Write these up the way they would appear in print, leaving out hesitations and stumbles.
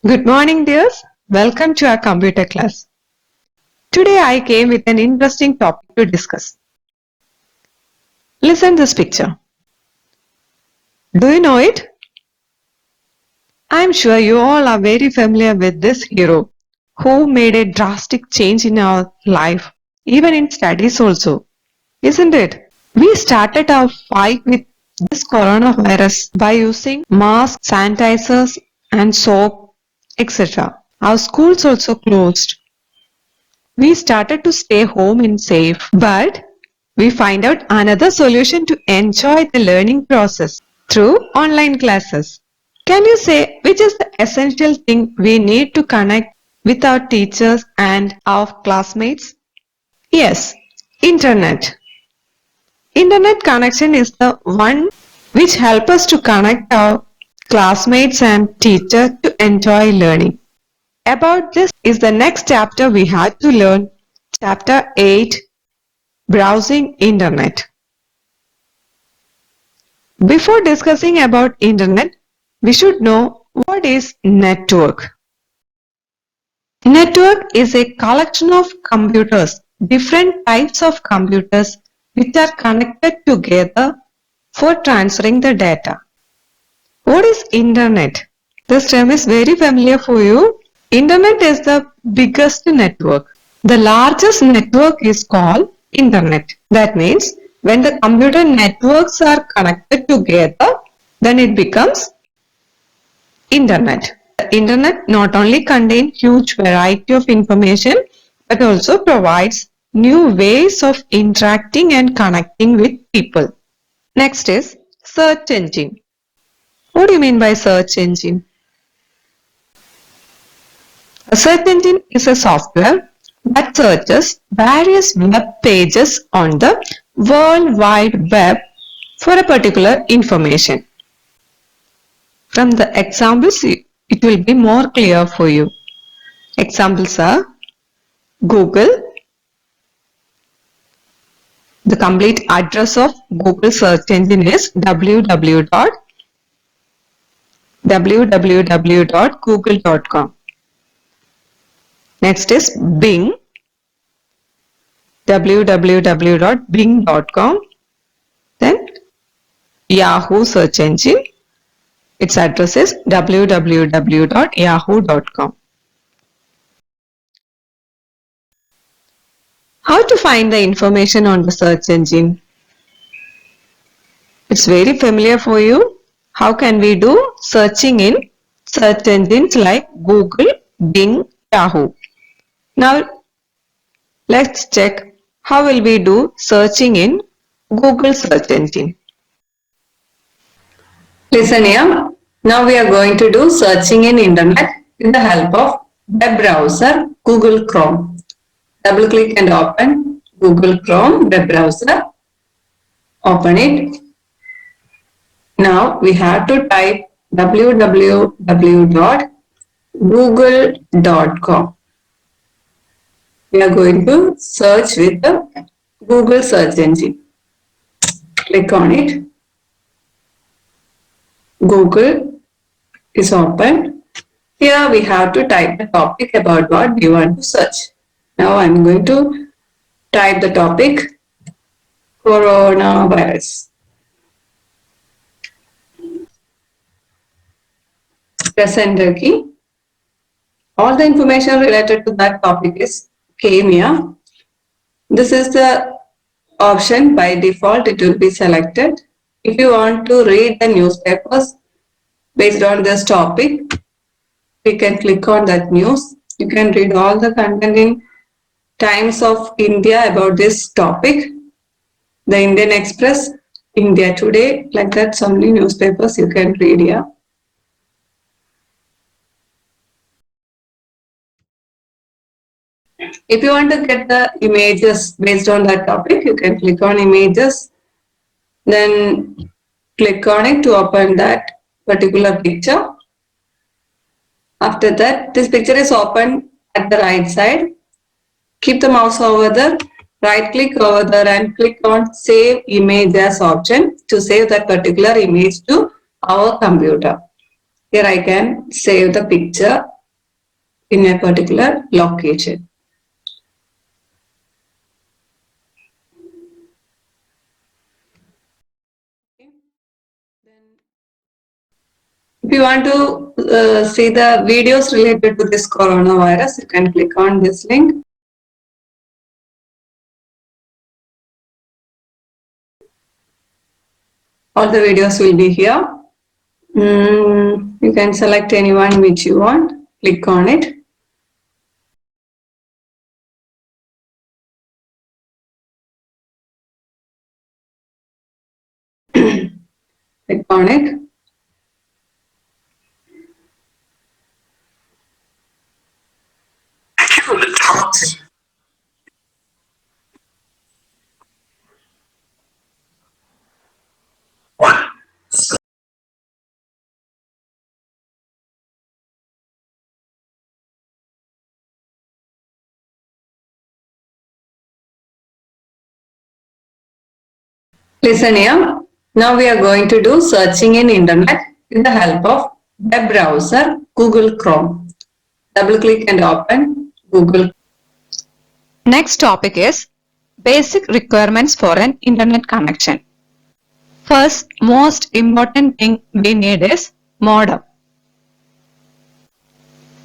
Good morning, dears. Welcome to our computer class. Today I came with an interesting topic to discuss. Listen this picture. Do you know it? I'm sure you all are very familiar with this hero who made a drastic change in our life, even in studies also. Isn't it? We started our fight with this coronavirus by using masks, sanitizers and soap, etc. Our schools also closed. We started to stay home and safe, but we find out another solution to enjoy the learning process through online classes. Can you say which is the essential thing we need to connect with our teachers and our classmates? Yes, internet. Internet connection is the one which helps us to connect our classmates and teachers to enjoy learning. About this is the next chapter we had to learn, chapter 8, Browsing Internet. Before discussing about Internet, we should know what is network. Network is a collection of computers, different types of computers which are connected together for transferring the data. What is Internet? This term is very familiar for you. Internet is the biggest network. The largest network is called Internet. That means when the computer networks are connected together, then it becomes Internet. The Internet not only contains huge variety of information but also provides new ways of interacting and connecting with people. Next is search engine. What do you mean by search engine? A search engine is a software that searches various web pages on the World Wide Web for a particular information. From the examples, it will be more clear for you. Examples are Google. The complete address of Google search engine is www.google.com. Next is Bing. www.bing.com. Then Yahoo search engine. Its address is www.yahoo.com. How to find the information on the search engine? It's very familiar for you. How can we do searching in search engines like Google, Bing, Yahoo? Now let's check how will we do searching in Google search engine. Listen here. Now we are going to do searching in internet with the help of web browser Google Chrome. Double click and open Google Chrome web browser. Open it. Now we have to type www.google.com. We are going to search with the Google search engine. Click on it. Google is open. Here we have to type the topic about what we want to search. Now I am going to type the topic coronavirus. Press enter key. All the information related to that topic came here. This is the option by default, it will be selected. If you want to read the newspapers based on this topic, you can click on that news. You can read all the content in Times of India about this topic. The Indian Express, India Today, like that, so many newspapers you can read here. If you want to get the images based on that topic, you can click on images. Then click on it to open that particular picture. After that, this picture is open at the right side. Keep the mouse over there, right click over there and click on Save Image as option to save that particular image to our computer. Here I can save the picture in a particular location. If you want to see the videos related to this coronavirus, you can click on this link. All the videos will be here. You can select anyone which you want, click on it. Click on it. Listen here. Now we are going to do searching in internet with the help of web browser Google Chrome. Double click and open Google. Next topic is basic requirements for an internet connection. First, most important thing we need is modem.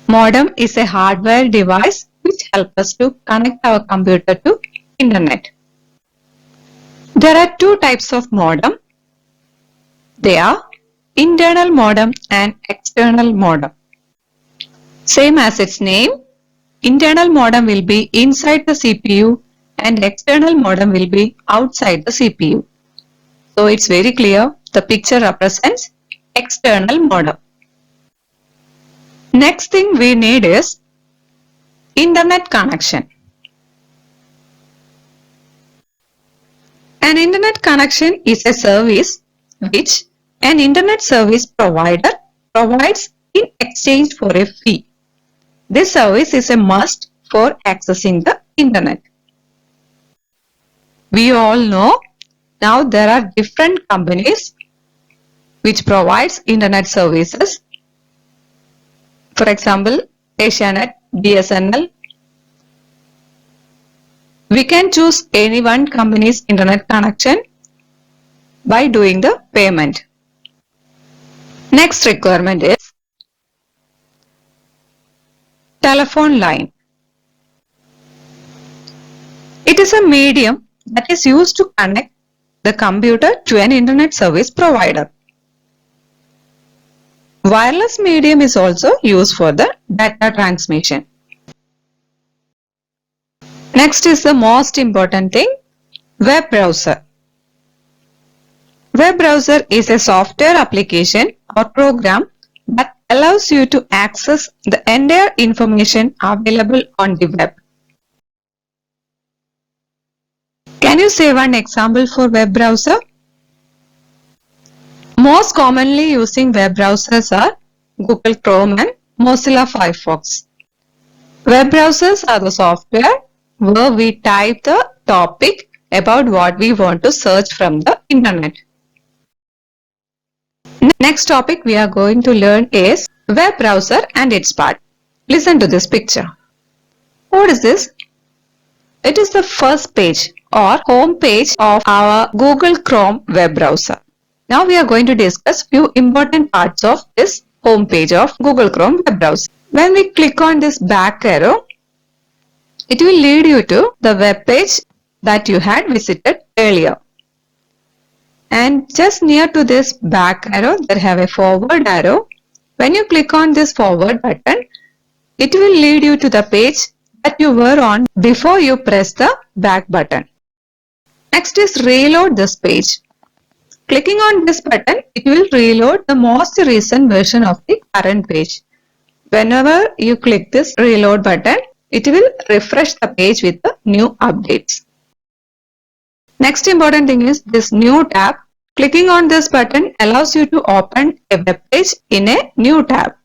Modem is a hardware device which helps us to connect our computer to internet. There are two types of modem. They are internal modem and external modem. Same as its name, internal modem will be inside the CPU and external modem will be outside the CPU. So it's very clear, the picture represents external modem. Next thing we need is internet connection. An internet connection is a service which an internet service provider provides in exchange for a fee. This service is a must for accessing the internet. We all know now there are different companies which provides internet services. For example, Asianet, BSNL. We can choose any one company's internet connection by doing the payment. Next requirement is telephone line. It is a medium that is used to connect the computer to an internet service provider. Wireless medium is also used for the data transmission. Next is the most important thing, web browser. Web browser is a software application or program that allows you to access the entire information available on the web. Can you say one example for web browser? Most commonly using web browsers are Google Chrome and Mozilla Firefox. Web browsers are the software where we type the topic about what we want to search from the internet. Next topic we are going to learn is web browser and its part. Listen to this picture. What is this? It is the first page or home page of our Google Chrome web browser. Now we are going to discuss few important parts of this home page of Google Chrome web browser. When we click on this back arrow, it will lead you to the web page that you had visited earlier. And just near to this back arrow, there have a forward arrow. When you click on this forward button, it will lead you to the page that you were on before you press the back button. Next is reload this page. Clicking on this button, it will reload the most recent version of the current page. Whenever you click this reload button, it will refresh the page with the new updates. Next important thing is this new tab. Clicking on this button allows you to open a web page in a new tab.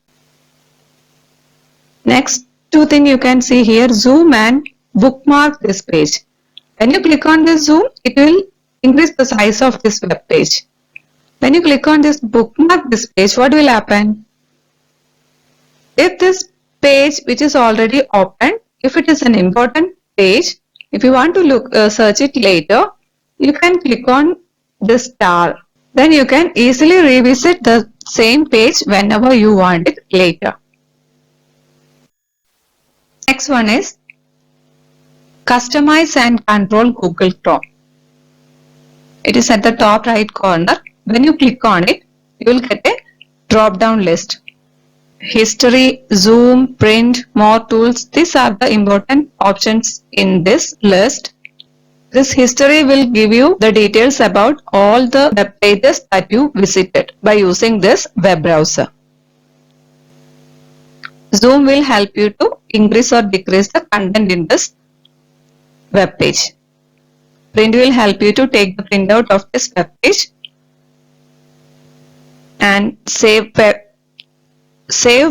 Next two things you can see here, zoom and bookmark this page. When you click on this zoom, it will increase the size of this web page. When you click on this bookmark this page, what will happen? If this page which is already open. If it is an important page, if you want to search it later, you can click on this star. Then you can easily revisit the same page whenever you want it later. Next one is customize and control Google Chrome. It is at the top right corner. When you click on it, you will get a drop down list. History, zoom, print, more tools. These are the important options in this list. This history will give you the details about all the web pages that you visited by using this web browser. Zoom will help you to increase or decrease the content in this web page. Print will help you to take the printout of this web page. And save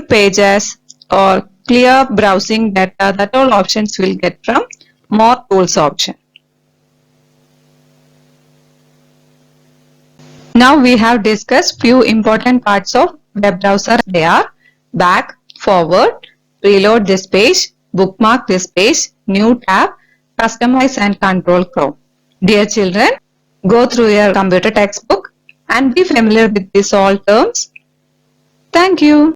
pages or clear browsing data, that all options will get from more tools option. Now we have discussed few important parts of web browser. They are back, forward, reload this page, bookmark this page, new tab, customize and control Chrome. Dear children, go through your computer textbook and be familiar with these all terms. Thank you.